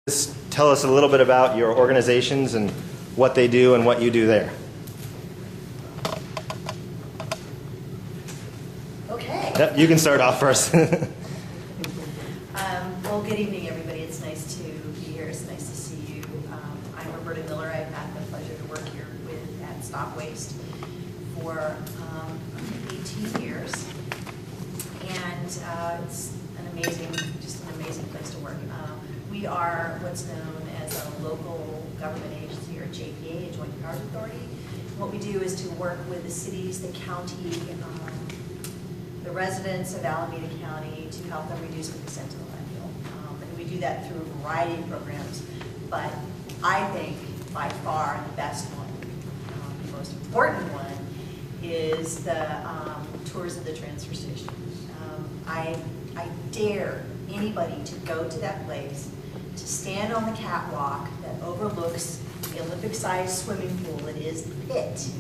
Just tell us a little bit about your organizations and what they do and what you do there. Okay. Yep, you can start off first. Well, good evening, everybody. It's nice to be here. It's nice to see you. I'm Roberta Miller. I've had the pleasure to work here at Stop Waste for 18 years, and it's just an amazing place to work. We are what's known as a local government agency, or JPA, a Joint Powers Authority. What we do is to work with the cities, the county, the residents of Alameda County to help them reduce what they send to the landfill. And we do that through a variety of programs. But I think by far the best one, the most important one, is the tours of the transfer station. I dare anybody to go to that place, to stand on the catwalk that overlooks the Olympic-sized swimming pool that is the pit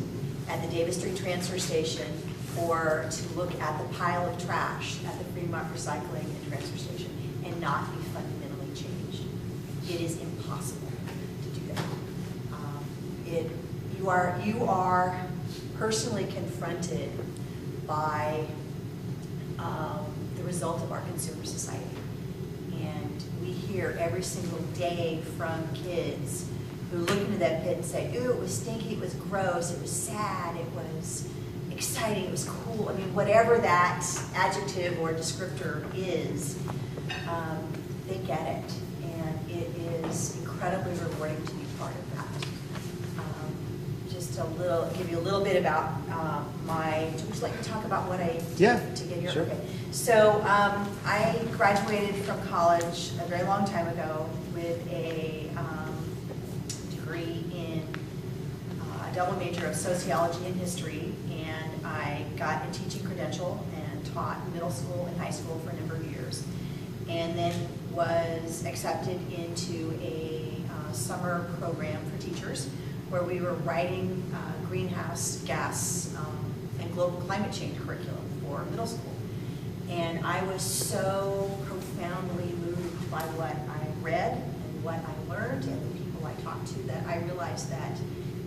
at the Davis Street Transfer Station, or to look at the pile of trash at the Fremont Recycling and Transfer Station and not be fundamentally changed. It is impossible to do that. You are personally confronted by the result of our consumer society. And we hear every single day from kids who look into that pit and say, ooh, it was stinky, it was gross, it was sad, it was exciting, it was cool. I mean, whatever that adjective or descriptor is, they get it. And it is incredibly rewarding to be part of that. Just give you a little bit about would you like to talk about what I did to get here? Sure. Okay. So I graduated from college a very long time ago with a degree in a double major of sociology and history, and I got a teaching credential and taught middle school and high school for a number of years, and then was accepted into a summer program for teachers where we were writing greenhouse gas and global climate change curriculum for middle school. And I was so profoundly moved by what I read and what I learned and the people I talked to that I realized that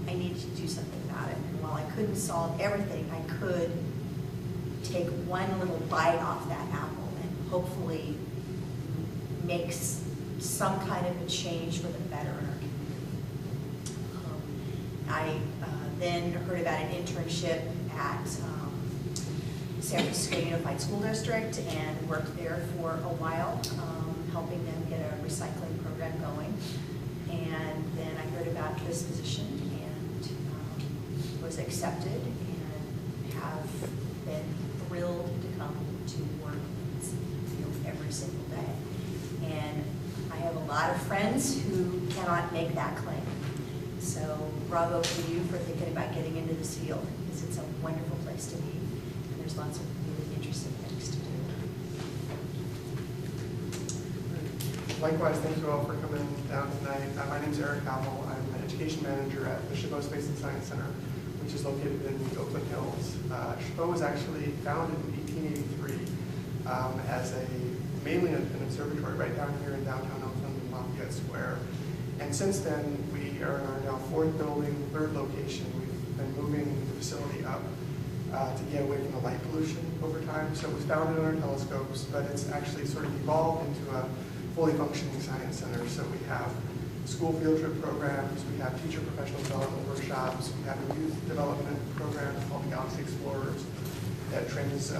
I needed to do something about it. And while I couldn't solve everything, I could take one little bite off that apple and hopefully make some kind of a change for the better in our community. I then heard about an internship at San Francisco Unified School District and worked there for a while, helping them get a recycling program going. And then I heard about this position and was accepted and have been thrilled to come to work in this field every single day. And I have a lot of friends who cannot make that claim. So bravo for you for thinking about getting into this field, because it's a wonderful place to be. There's lots of really interesting things to do. Likewise, thank you all for coming down tonight. My name is Havel. I'm an education manager at the Chabot Space and Science Center, which is located in the Oakland Hills. Chabot was actually founded in 1883 as mainly an observatory right down here in downtown Oakland in Lafayette Square. And since then, we are in our now fourth building, third location. We've been moving the facility up to get away from the light pollution over time. So it was founded on our telescopes, but it's actually sort of evolved into a fully functioning science center. So we have school field trip programs, we have teacher professional development workshops, we have a youth development program called the Galaxy Explorers that trains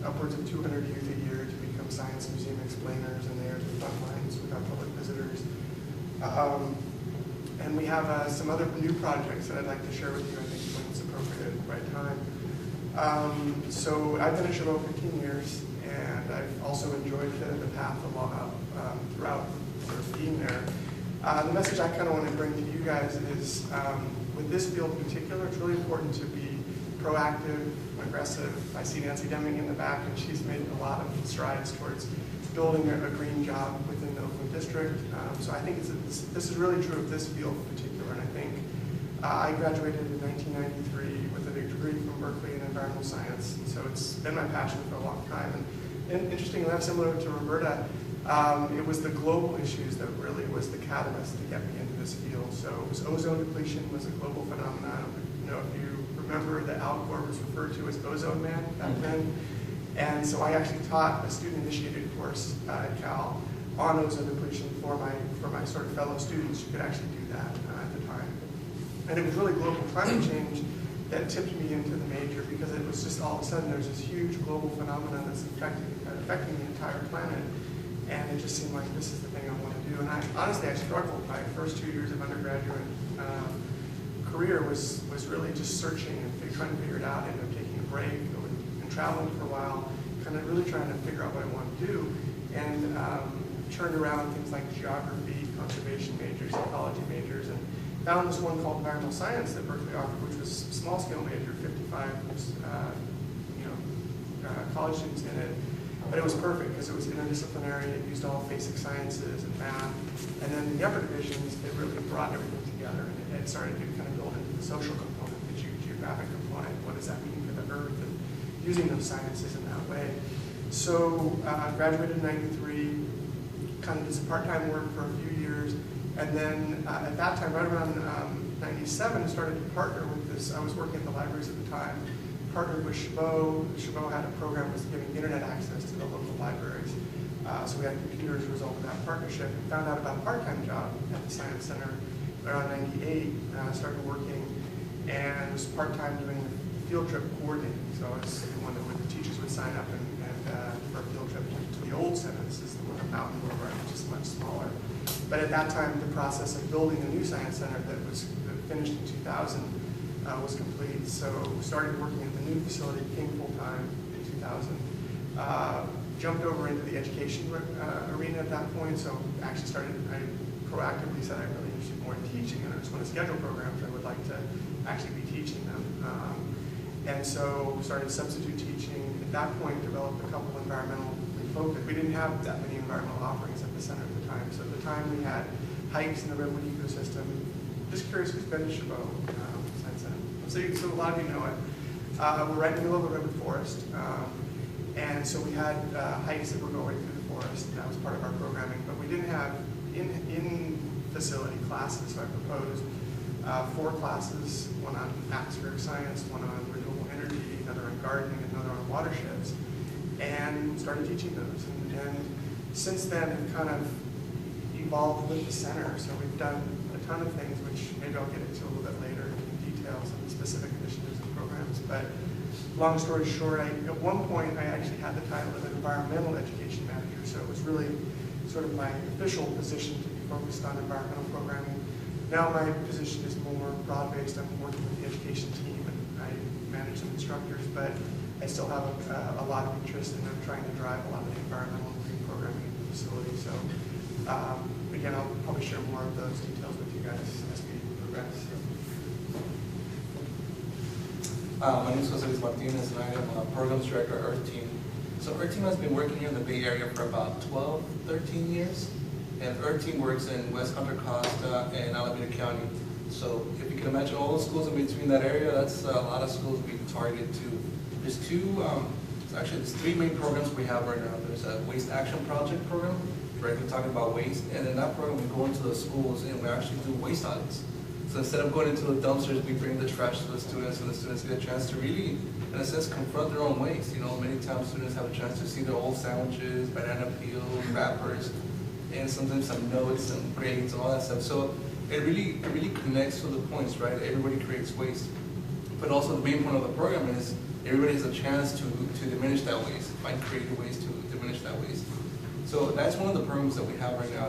upwards of 200 youth a year to become science museum explainers, and they are the front lines with our public visitors. And we have some other new projects that I'd like to share with you, I think, when it's appropriate at the right time. So I've been at Chabot 15 years, and I've also enjoyed the path along throughout sort of being there. The message I kind of want to bring to you guys is, with this field in particular, it's really important to be proactive, aggressive. I see Nancy Deming in the back, and she's made a lot of strides towards building a green job within the Oakland District. So I think this is really true of this field in particular, and I think I graduated in 1993 with a degree from Berkeley in environmental science, and so it's been my passion for a long time. And interestingly enough, similar to Roberta, It was the global issues that really was the catalyst to get me into this field. So it was ozone depletion was a global phenomenon. You know, if you remember that Al Gore was referred to as Ozone Man back then. And so I actually taught a student-initiated course at Cal on ozone depletion for my sort of fellow students who could actually do that at the time. And it was really global climate change that tipped me into the major, because it was just all of a sudden there's this huge global phenomenon that's affecting the entire planet. And it just seemed like this is the thing I want to do. And honestly, I struggled. My first 2 years of undergraduate career was really just searching and trying to figure it out, ended up taking a break and traveling for a while, kind of really trying to figure out what I wanted to do. And turned around things like geography, conservation majors, ecology majors, and found this one called environmental science that Berkeley offered, which was a small scale major, 55 college students in it. But it was perfect because it was interdisciplinary. It used all basic sciences and math. And then in the upper divisions, it really brought everything together. And it started to kind of build into the social component, the geographic component. What does that mean for the Earth? And using those sciences in that way. So I graduated in '93, kind of did some part-time work for a few years. And then at that time, right around '97, started to partner with this. I was working at the libraries at the time. Partnered with Chabot. Chabot had a program that was giving internet access to the local libraries. So we had computers as a result of that partnership. And found out about a part-time job at the Science Center around '98. Started working and was part-time doing the field trip coordinating. So I was the one that the teachers would sign up and for a field trip to the old center. This is the one at Mountain Boulevard, which is much smaller. But at that time, the process of building a new Science Center that was finished in 2000 was complete. So started working at the new facility, became full-time in 2000. Jumped over into the education arena at that point. So actually I proactively said I'm really interested more in teaching, and I just want to schedule programs. I would like to actually be teaching them. And so started substitute teaching. At that point, developed a couple environmental focus. We didn't have that many environmental offerings at the center at the time. So at the time we had hikes in the redwood ecosystem. Just curious who's been to Chabot Science Center. So a lot of you know it. We're right in the middle of the redwood forest. And so we had hikes that were going through the forest. That was part of our programming. But we didn't have in-facility classes. So I proposed 4 classes, one on atmospheric science, one on renewable energy, another on gardening, another on watersheds, and started teaching those. And since then, have kind of evolved with the center. So we've done a ton of things, which maybe I'll get into a little bit later in details on the specific initiatives and programs. But long story short, at one point, I actually had the title of an environmental education manager. So it was really sort of my official position to be focused on environmental programming. Now my position is more broad-based. I'm working with the education team, and I manage some instructors, but I still have a lot of interest, and I'm trying to drive a lot of the environmental and green programming in the facility. So again, I'll probably share more of those details with you guys as we progress. My name is Martinez, and I am a programs director at Earth Team. So Earth Team has been working here in the Bay Area for about 12, 13 years. And Earth Team works in West Contra Costa and Alameda County. So if you can imagine all the schools in between that area, that's a lot of schools we target to. There's there's 3 main programs we have right now. There's a Waste Action Project program, directly talking about waste. And in that program, we go into the schools and we actually do waste audits. So instead of going into the dumpsters, we bring the trash to the students, and the students get a chance to really, in a sense, confront their own waste. You know, many times students have a chance to see their old sandwiches, banana peels, wrappers, and sometimes some notes and grades and all that stuff. So it really connects to the points, right? Everybody creates waste. But also the main point of the program is everybody has a chance to diminish that waste, find creative ways to diminish that waste. So that's one of the programs that we have right now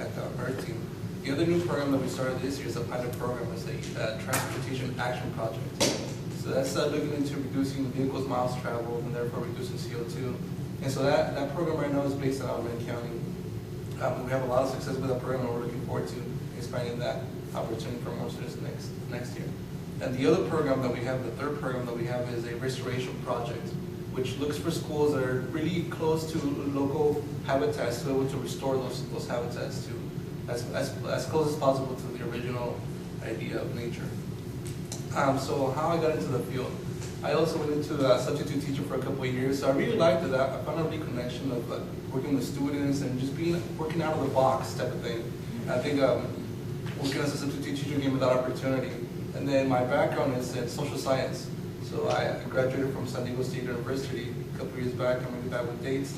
at the Earth Team. The other new program that we started this year is a pilot program. It's a Transportation Action Project. So that's looking into reducing vehicles miles traveled and therefore reducing CO2. And so that program right now is based in Alameda County. We have a lot of success with that program, and we're looking forward to expanding that opportunity for more students next year. And the other program that we have, the third program that we have, is a restoration project, which looks for schools that are really close to local habitats, to be able to restore those habitats to as close as possible to the original idea of nature. So how I got into the field. I also went into substitute teacher for a couple of years, so I really liked it. I found a really connection of working with students and just working out of the box type of thing. I think working as a substitute teacher gave me that opportunity. And then my background is in social science. So I graduated from San Diego State University a couple of years back. I'm really bad with dates.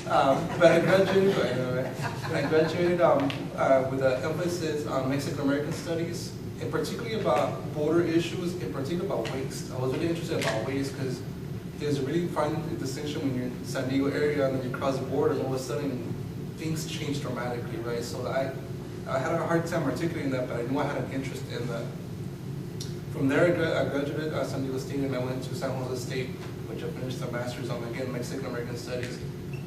But I graduated with an emphasis on Mexican American studies, and particularly about border issues, and particularly about waste. I was really interested about waste because there's a really fine distinction when you're in the San Diego area and then you cross the border and all of a sudden things change dramatically, right? So I had a hard time articulating that, but I knew I had an interest in that. From there, I graduated at San Diego State and I went to San Jose State, which I finished a master's on, again, Mexican American Studies.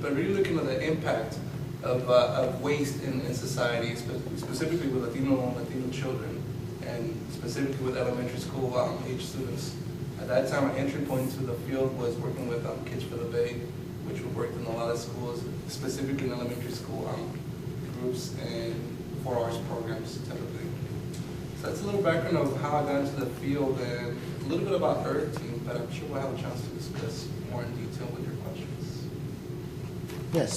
But really looking at the impact of waste in society, specifically with Latino children, and specifically with elementary school age students. At that time, my entry point to the field was working with Kids for the Bay, which we worked in a lot of schools, specifically in elementary school groups and 4 hours programs type of thing. So that's a little background of how I got into the field and a little bit about Earth Team, but I'm sure we'll have a chance to discuss